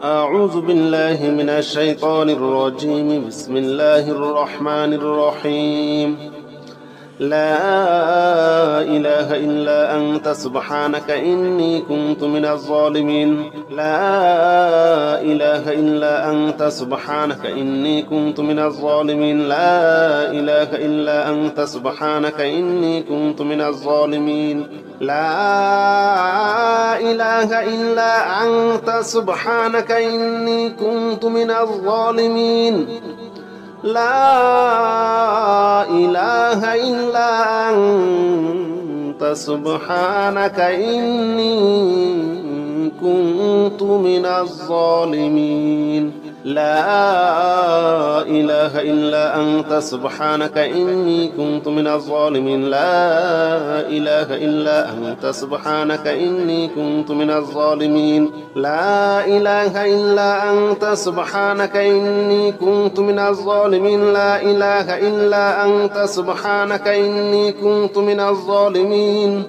أعوذ بالله من الشيطان الرجيم. بسم الله الرحمن الرحيم. لا إله إلا أنت سبحانك إني كنت من الظالمين. لا إله إلا أنت سبحانك إني كنت من الظالمين. لا إله إلا أنت سبحانك إني كنت من الظالمين. لا إله إلا أنت سبحانك إني كنت من الظالمين. لا إله إلا أنت سبحانك إني كنت من الظالمين. لا إله إلا أنت سبحانك إني كنت من الظالمين. لا إله إلا أنت سبحانك إني كنت من الظالمين. لا إله إلا أنت سبحانك إني كنت من الظالمين. لا إله إلا أنت سبحانك إني كنت من الظالمين.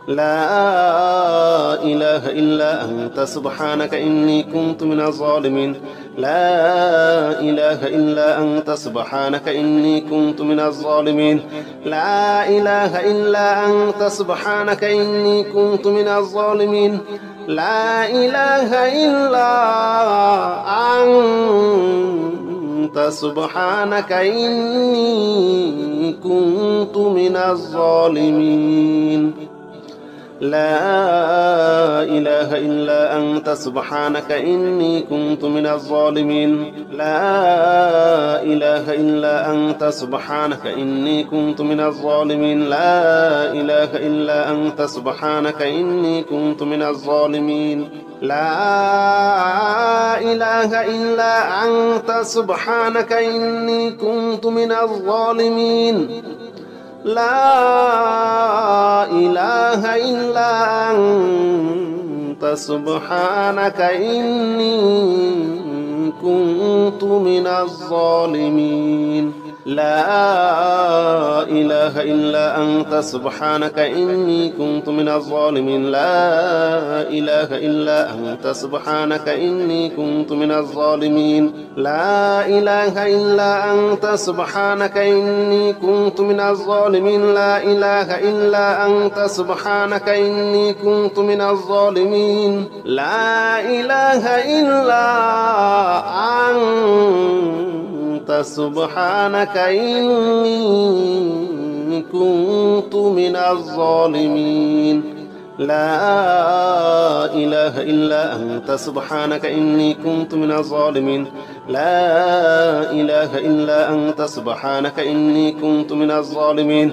لا إله إلا أنت سبحانك إني كنت من الظالمين. لا إله إلا أنت سبحانك إني كنت من الظالمين. لا إله إلا أنت سبحانك إني كنت من الظالمين. لا إله إلا أنت سبحانك إني كنت من الظالمين. لا إله إلا أنت سبحانك إني كنت من الظالمين. لا إله إلا أنت سبحانك إني كنت من الظالمين. لا إله إلا أنت سبحانك إني كنت من الظالمين. لا إله إلا أنت سبحانك إني كنت من الظالمين. لا إله إلا أنت سبحانك إني كنت من الظالمين. لا إله إلا أنت سبحانك إني كنت من الظالمين. لا إله إلا أنت سبحانك إني كنت من الظالمين. لا إله إلا أنت سبحانك إني كنت من الظالمين. لا إله إلا أنت سبحانك إني كنت من الظالمين. لا إله إلا أنت سبحانك إني كنت من الظالمين. لا إله إلا أنت سبحانك إني كنت من الظالمين. لا إله إلا أنت سبحانك إني كنت من الظالمين.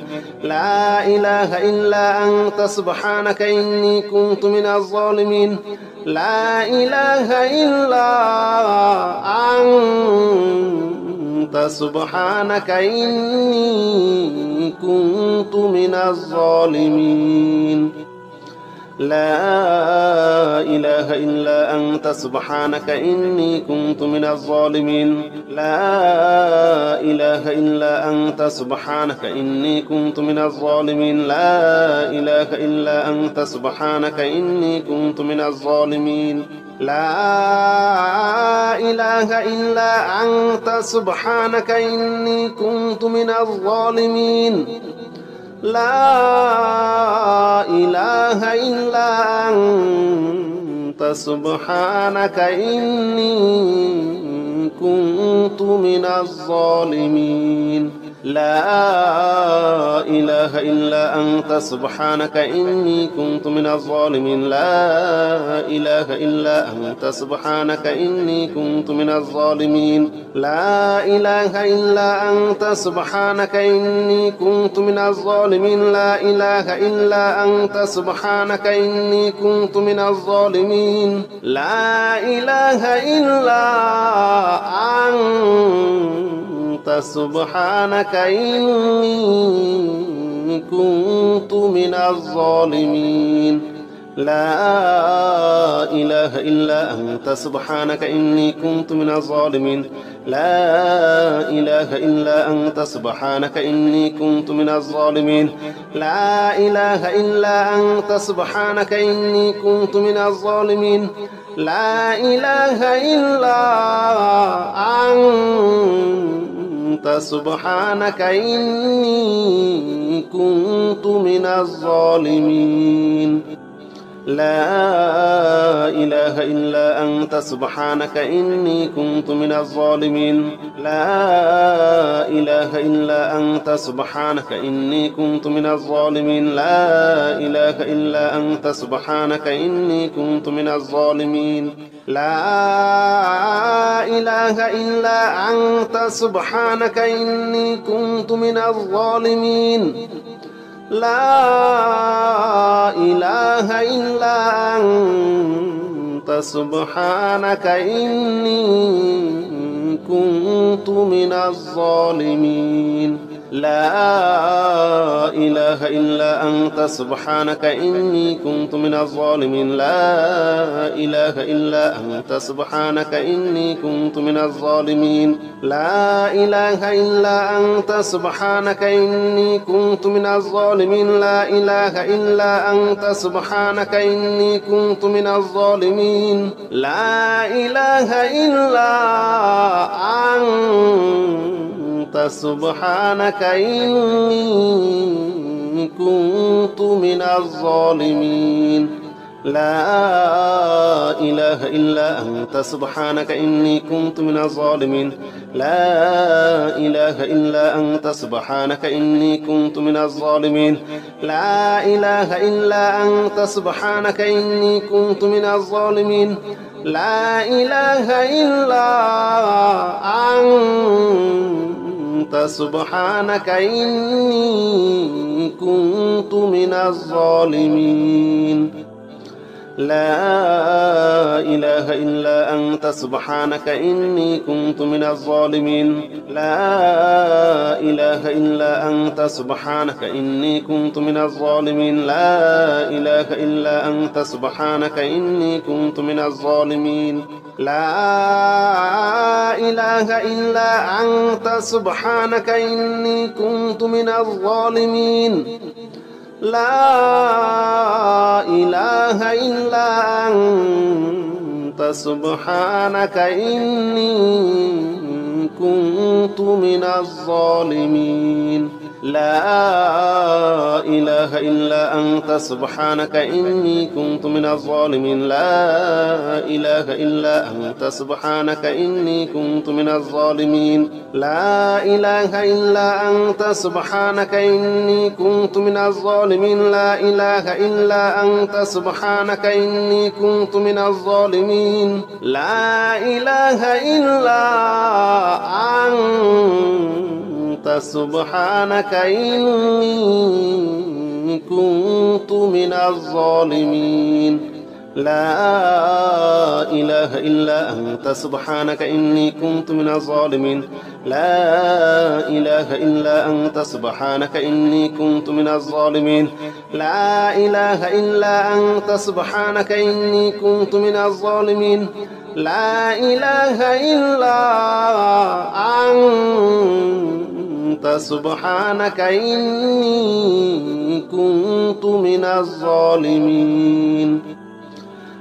لا إله إلا أنت سبحانك إني كنت من الظالمين. لا إله إلا أنت سبحانك إني كنت من الظالمين. لا إله إلا أنت سبحانك إني كنت من الظالمين. لا إله إلا أنت سبحانك إني كنت من الظالمين. لا إله إلا أنت سبحانك إني كنت من الظالمين. لا إله إلا أنت سبحانك إني كنت من الظالمين. لا إله إلا أنت سبحانك إني كنت من الظالمين. لا إله إلا أنت سبحانك إني كنت من الظالمين. لا إله إلا أنت سبحانك إني كنت من الظالمين. لا إله إلا أنت سبحانك إني كنت من الظالمين. لا إله إلا أنت سبحانك إني كنت من الظالمين. لا إله إلا أنت سبحانك إني كنت من الظالمين. لا إله إلا أنت سبحانك إني كنت من الظالمين. لا إله إلا أنت سبحانك إني كنت من الظالمين لا إله إلا أنت سبحانك إني كنت من الظالمين لا إله إلا أنت سبحانك إني كنت من الظالمين لا إله إلا أنت سبحانك إني كنت من الظالمين لا إله إلا أنت سبحانك إني كنت من الظالمين لا إله إلا أنت سبحانك إني كنت من الظالمين لا إله إلا أنت سبحانك إني كنت من الظالمين لا إله إلا أنت سبحانك إني كنت من الظالمين لا إله إلا أنت سبحانك إني كنت من الظالمين لا إله إلا أنت سبحانك إني كنت من الظالمين لا إله إلا أنت سبحانك إني كنت من الظالمين لا إله إلا أنت سبحانك إني كنت من الظالمين لا إله إلا أنت سبحانك إني كنت من الظالمين لا إله إلا أنت سبحانك إني كنت من الظالمين لا إله إلا أنت سبحانك إني كنت من الظالمين لا إله إلا أنت سبحانك إني كنت من الظالمين لا إله إلا أنت سبحانك إني كنت من الظالمين لا إله إلا أنت سبحانك إني كنت من الظالمين لا إله إلا أنت سبحانك إني كنت من الظالمين لا إله إلا أنت سبحانك إني كنت من الظالمين لا إله إلا أنت سبحانك إني كنت من الظالمين لا إله إلا أنت سبحانك إني كنت من الظالمين لا إله إلا أنت سبحانك إني كنت من الظالمين لا إله إلا أنت سبحانك إني كنت من الظالمين لا إله إلا أنت سبحانك إني كنت من الظالمين لا إله إلا أنت سبحانك إني كنت من الظالمين لا إله إلا أنت سبحانك إني كنت من الظالمين لا إله إلا أنت سبحانك إني كنت من الظالمين لا إله إلا أنت سبحانك إني كنت من الظالمين لا إله إلا أنت سبحانك إني كنت من الظالمين لا إله إلا أنت سبحانك إني كنت من الظالمين لا إله إلا أنت سبحانك إني كنت من الظالمين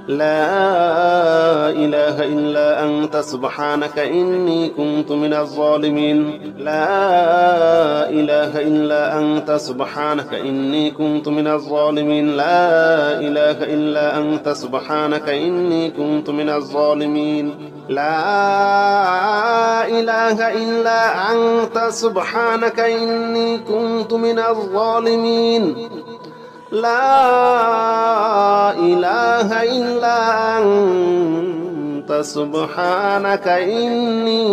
لا إله إلا أنت سبحانك إني كنت من الظالمين لا إله إلا أنت سبحانك إني كنت من الظالمين لا إله إلا أنت سبحانك إني كنت من الظالمين لا إله إلا أنت سبحانك إني كنت من الظالمين لا إله إلا أنت سبحانك إني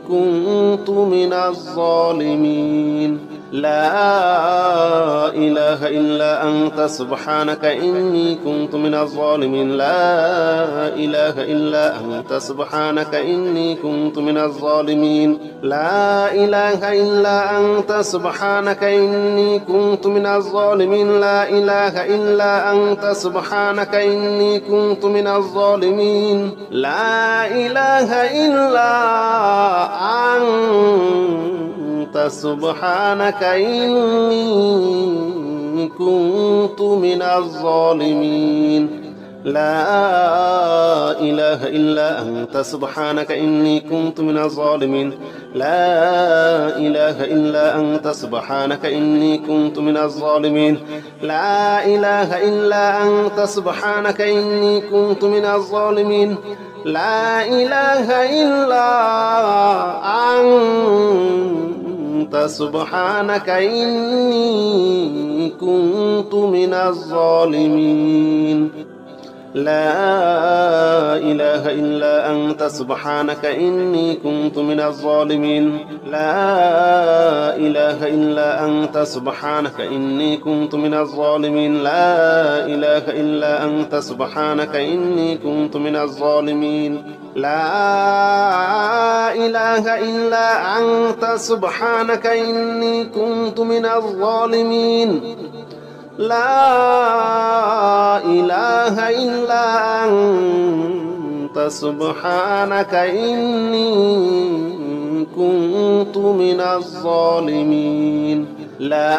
كنت من الظالمين لا إله إلا أنت سبحانك إني كنت من الظالمين لا إله إلا أنت سبحانك إني كنت من الظالمين لا إله إلا أنت سبحانك إني كنت من الظالمين لا إله إلا أنت سبحانك إني كنت من الظالمين لا إله إلا أنت سبحانك إني كنت من الظالمين لا إله إلا أنت سبحانك إني كنت من الظالمين لا إله إلا أنت سبحانك إني كنت من الظالمين لا إله إلا أنت سبحانك إني كنت من الظالمين لا إله إلا أنت سبحانك إني كنت من الظالمين لا إله إلا أنت سبحانك إني كنت من الظالمين لا إله إلا أنت سبحانك إني كنت من الظالمين لا إله إلا أنت سبحانك إني كنت من الظالمين لا إله إلا أنت سبحانك إني كنت من الظالمين لا إله إلا أنت سبحانك إني كنت من الظالمين لا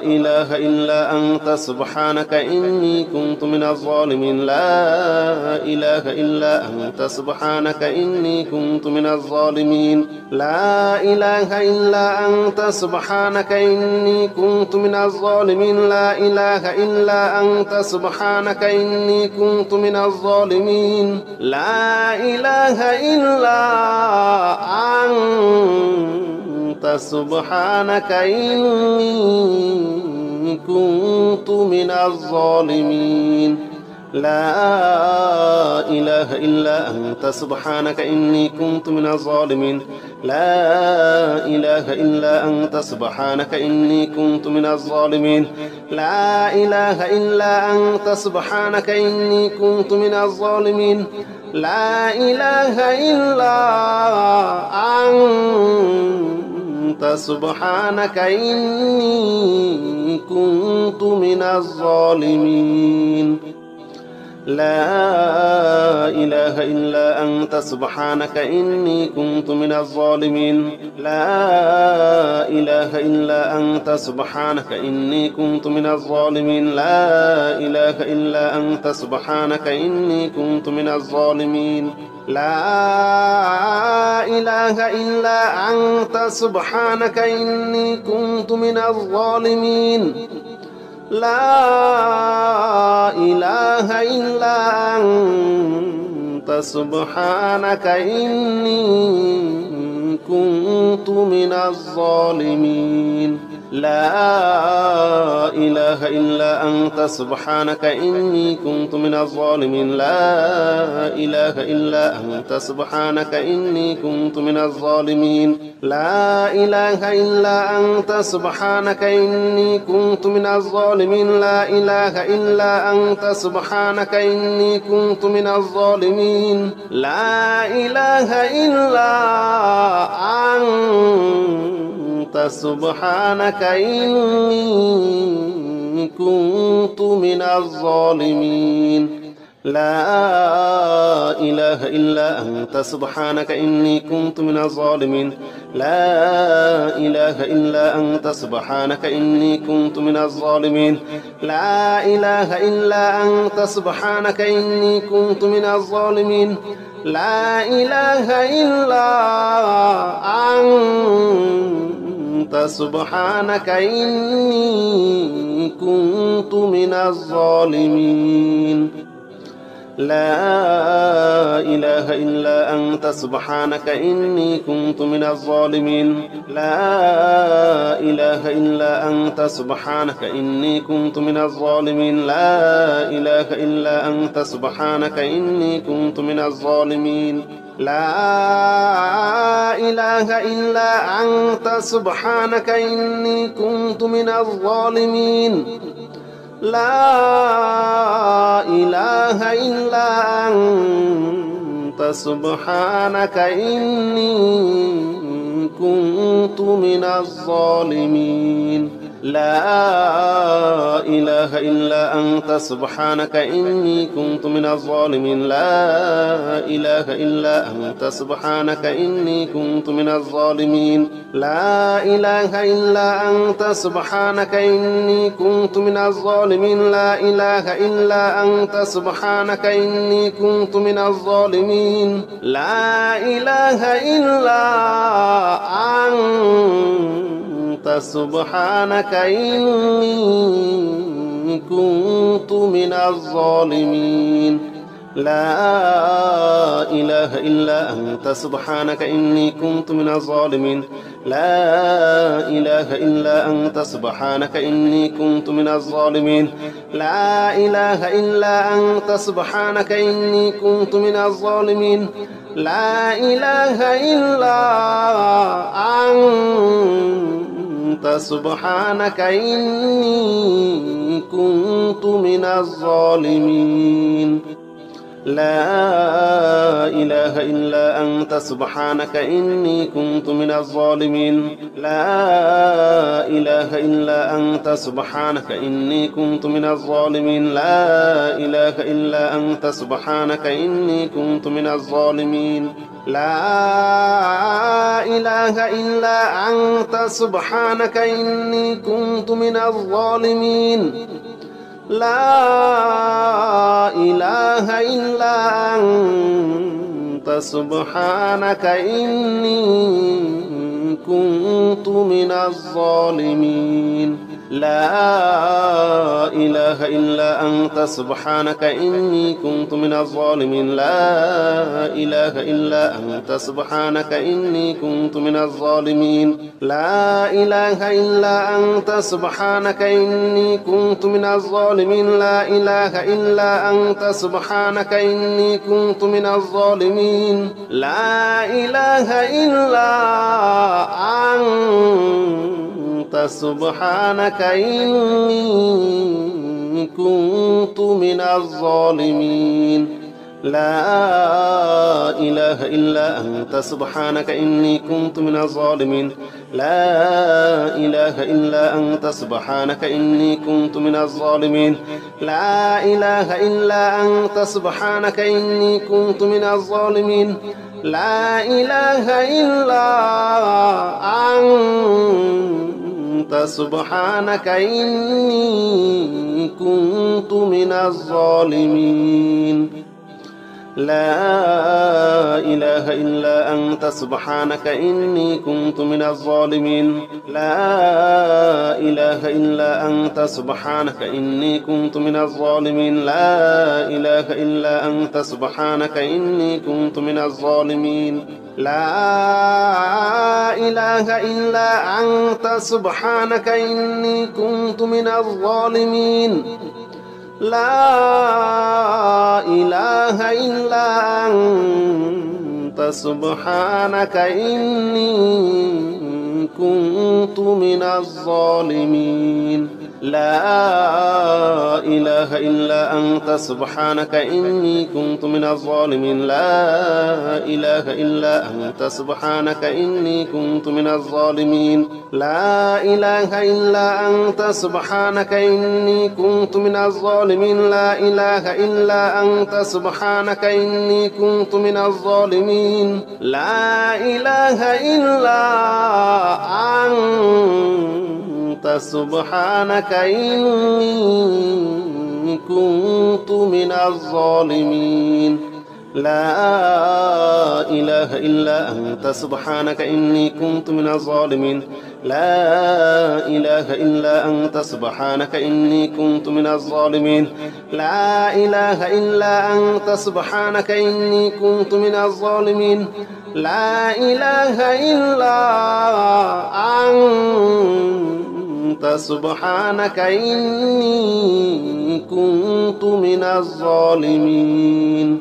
إله إلا أنت سبحانك إني كنت من الظالمين لا إله إلا أنت سبحانك إني كنت من الظالمين لا إله إلا أنت سبحانك إني كنت من الظالمين لا إله إلا أنت سبحانك إني كنت من الظالمين لا إله إلا أنت سبحانك إني كنت من الظالمين لا إله إلا أنت سبحانك إني كنت من الظالمين لا إله إلا أنت سبحانك إني كنت من الظالمين لا إله إلا أنت سبحانك إني كنت من الظالمين لا إله إلا أنت سبحانك إني كنت من الظالمين لا إله إلا أنت سبحانك إني كنت من الظالمين لا إله إلا أنت سبحانك إني كنت من الظالمين لا إله إلا أنت سبحانك إني كنت من الظالمين لا إله إلا أنت سبحانك إني كنت من الظالمين لا إله إلا أنت سبحانك إني كنت من الظالمين لا إله إلا أنت سبحانك إني كنت من الظالمين لا إله إلا أنت سبحانك إني كنت من الظالمين لا إله إلا أنت سبحانك إني كنت من الظالمين لا إله إلا أنت سبحانك إني كنت من الظالمين لا إله إلا أنت سبحانك إني كنت من الظالمين لا إله إلا أنت سبحانك إني كنت من الظالمين لا إله إلا أنت سبحانك إني كنت من الظالمين لا إله إلا أنت سبحانك إني كنت من الظالمين لا إله إلا أنت سبحانك إني كنت من الظالمين لا إله إلا أنت سبحانك إني كنت من الظالمين لا إله إلا أنت سبحانك إني كنت من الظالمين لا إله إلا أنت سبحانك إني كنت من الظالمين لا إله إلا أنت سبحانك إني كنت من الظالمين لا إله إلا أنت سبحانك إني كنت من الظالمين لا إله إلا أنت سبحانك إني كنت من الظالمين لا إله إلا أنت سبحانك إني كنت من الظالمين لا إله إلا أنت سبحانك إني كنت من الظالمين لا إله إلا أنت سبحانك إني كنت من الظالمين لا إله إلا أنت سبحانك إني كنت من الظالمين لا إله إلا أنت سبحانك إني كنت من الظالمين لا إله إلا أنت سبحانك إني كنت من الظالمين لا إله إلا أنت سبحانك إني كنت من الظالمين لا إله إلا أنت سبحانك إني كنت من الظالمين لا إله إلا أنت سبحانك إني كنت من الظالمين لا إله إلا أنت سبحانك إني كنت من الظالمين لا إله إلا أنت سبحانك إني كنت من الظالمين لا إله إلا أنت سبحانك إني كنت من الظالمين لا إله إلا أنت سبحانك إني كنت من الظالمين لا إله إلا أنت سبحانك إني كنت من الظالمين لا إله إلا أنت سبحانك إني كنت من الظالمين لا إله إلا أنت سبحانك إني كنت من الظالمين لا إله إلا أنت سبحانك إني كنت من الظالمين لا إله إلا أنت سبحانك إني كنت من الظالمين لا إله إلا أنت سبحانك إني كنت من الظالمين لا إله إلا أنت سبحانك إني كنت من الظالمين لا إله إلا أنت سبحانك إني كنت من الظالمين لا إله إلا أنت سبحانك إني كنت من الظالمين لا إله إلا أنت سبحانك إني كنت من الظالمين لا إله إلا أنت سبحانك إني كنت من الظالمين لا إله إلا أنت سبحانك إني كنت من الظالمين لا إله إلا أنت سبحانك إني كنت من الظالمين لا إله إلا أنت سبحانك إني كنت من الظالمين لا إله إلا أنت سبحانك إني كنت من الظالمين لا إله إلا أنت سبحانك إني كنت من الظالمين لا إله إلا أنت سبحانك إني كنت من الظالمين لا إله إلا أنت سبحانك إني كنت من الظالمين لا إله إلا أنت سبحانك إني كنت من الظالمين لا إله إلا أنت سبحانك إني كنت من الظالمين لا إله إلا أنت سبحانك إني كنت من الظالمين لا إله إلا أنت سبحانك إني كنت من الظالمين لا إله إلا أنت سبحانك إني كنت من الظالمين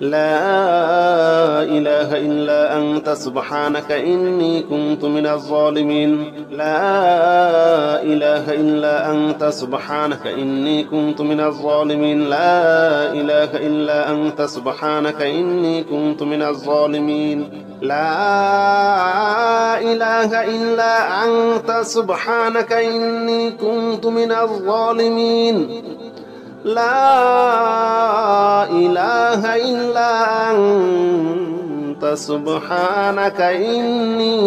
لا إله إلا أنت سبحانك إني كنت من الظالمين لا إله إلا أنت سبحانك إني كنت من الظالمين لا إله إلا أنت سبحانك إني كنت من الظالمين لا إله إلا أنت سبحانك إني كنت من الظالمين لا إله إلا أنت سبحانك إني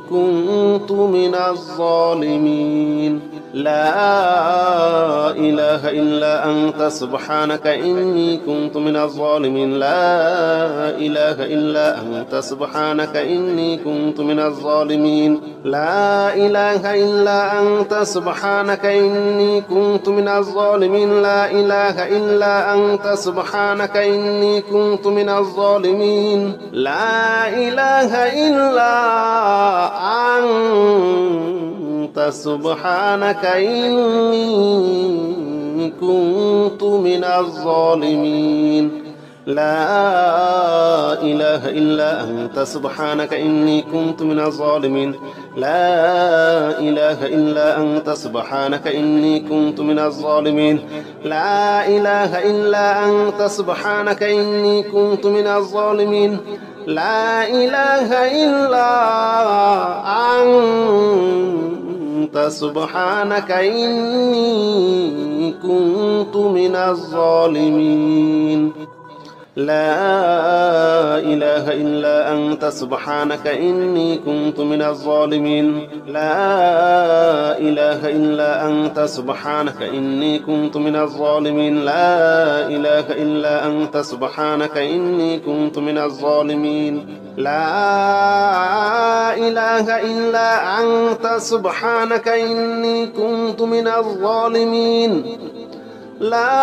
كنت من الظالمين لا إله إلا أنت سبحانك إني كنت من الظالمين لا إله إلا أنت سبحانك إني كنت من الظالمين لا إله إلا أنت سبحانك إني كنت من الظالمين لا إله إلا أنت سبحانك إني كنت من الظالمين لا إله إلا أنت سبحانك إني كنت من الظالمين لا إله إلا أنت سبحانك إني كنت من الظالمين لا إله إلا أنت سبحانك إني كنت من الظالمين لا إله إلا أنت سبحانك إني كنت من الظالمين لا إله إلا أنت سبحانك إني كنت من الظالمين لا إله إلا أنت سبحانك إني كنت من الظالمين لا إله إلا أنت سبحانك إني كنت من الظالمين لا إله إلا أنت سبحانك إني كنت من الظالمين لا إله إلا أنت سبحانك إني كنت من الظالمين لا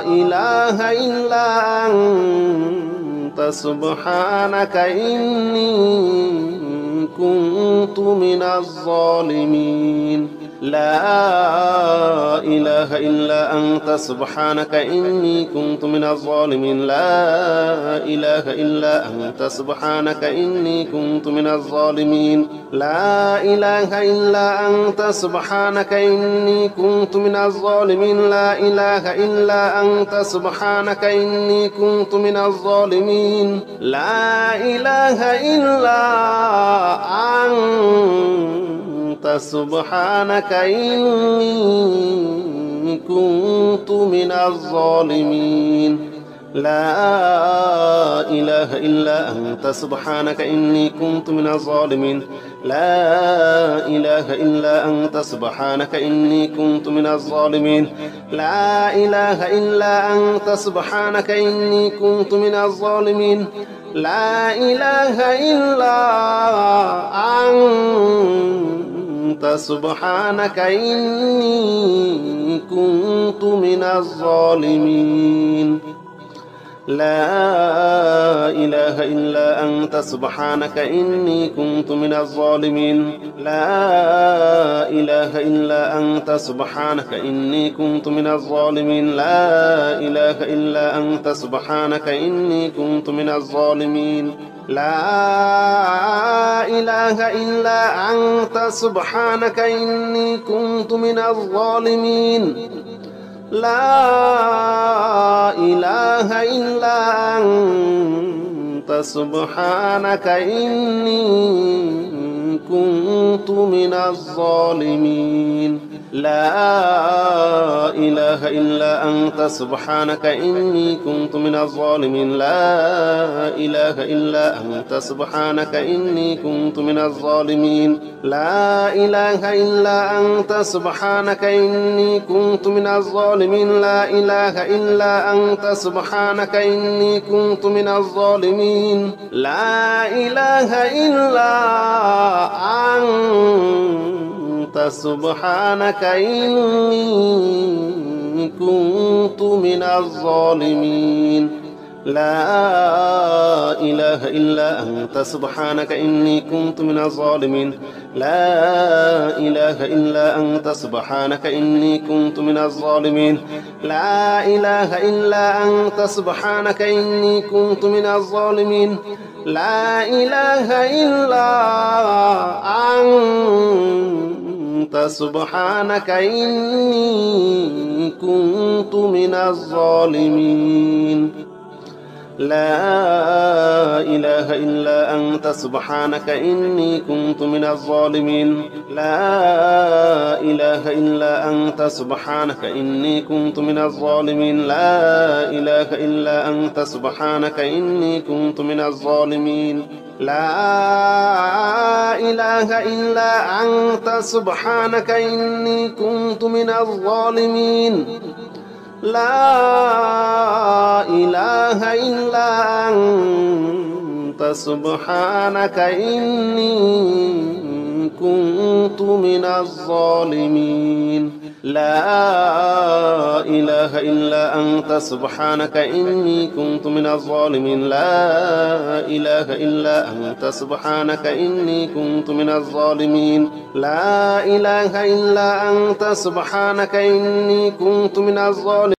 إله إلا أنت سبحانك إني كنت من الظالمين لا إله إلا أنت سبحانك إني كنت من الظالمين لا إله إلا أنت سبحانك إني كنت من الظالمين لا إله إلا أنت سبحانك إني كنت من الظالمين لا إله إلا أنت سبحانك إني كنت من الظالمين لا إله إلا أنت سبحانك إني كنت من الظالمين لا إله إلا أنت سبحانك إني كنت من الظالمين لا إله إلا أنت سبحانك إني كنت من الظالمين لا إله إلا أنت سبحانك إني كنت من الظالمين لا إله إلا أنت سبحانك إني كنت من الظالمين لا إله إلا أنت سبحانك إني كنت من الظالمين لا إله إلا أنت سبحانك إني كنت من الظالمين لا إله إلا أنت سبحانك إني كنت من الظالمين لا إله إلا أنت سبحانك إني كنت من الظالمين لا إله إلا أنت سبحانك إني كنت من الظالمين لا إله إلا أنت سبحانك إني كنت من الظالمين لا إله إلا أنت سبحانك إني كنت من الظالمين لا إله إلا أنت سبحانك إني كنت من الظالمين لا إله إلا أنت سبحانك إني كنت من الظالمين لا إله إلا أنت سبحانك إني كنت من الظالمين لا إله إلا أنت سبحانك إني كنت من الظالمين لا إله إلا أنت سبحانك إني كنت من الظالمين لا إله إلا أنت سبحانك إني كنت من الظالمين لا إله إلا أنت سبحانك إني كنت من الظالمين لا إله إلا أنت سبحانك إني كنت من الظالمين لا إله إلا أنت سبحانك إني كنت من الظالمين لا إله إلا أنت سبحانك إني كنت من الظالمين لا إله إلا أنت سبحانك إني كنت من الظالمين لا إله إلا أنت سبحانك إني كنت من الظالمين لا إله إلا أنت سبحانك إني كنت من الظالمين لا إله إلا أنت سبحانك إني كنت من الظالمين لا إله إلا أنت سبحانك إني كنت من الظالمين